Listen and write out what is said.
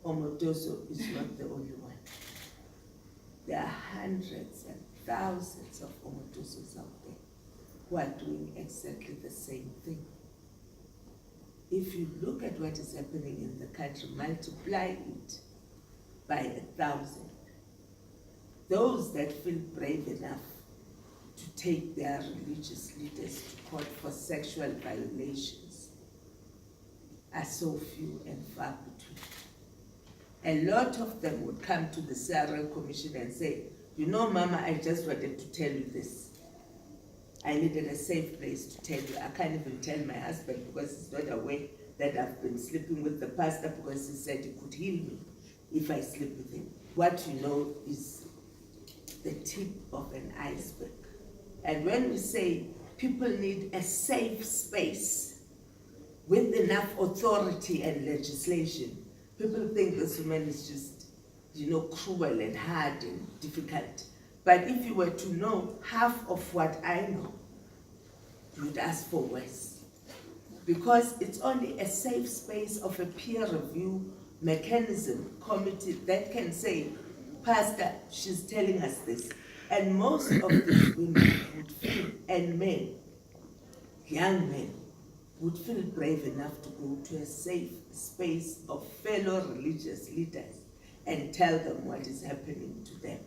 Omotoso is not the only one. There are hundreds and thousands of Omotosos out there who are doing exactly the same thing. If you look at what is happening in the country, multiply it by 1,000. Those that feel brave enough to take their religious leaders to court for sexual violations are so few and far between. A lot of them would come to the CRL Commission and say, you know, Mama, I just wanted to tell you this. I needed a safe place to tell you. I can't even tell my husband because he's not aware that I've been sleeping with the pastor because he said he could heal me if I sleep with him. What you know is the tip of an iceberg. And when we say people need a safe space with enough authority and legislation, people think this woman is just, you know, cruel and hard and difficult. But if you were to know half of what I know, you'd ask for worse. Because it's only a safe space of a peer review mechanism committee that can say, Pastor, she's telling us this. And most of these women would feel, and men, young men, would feel brave enough to go to a safe space of fellow religious leaders and tell them what is happening to them.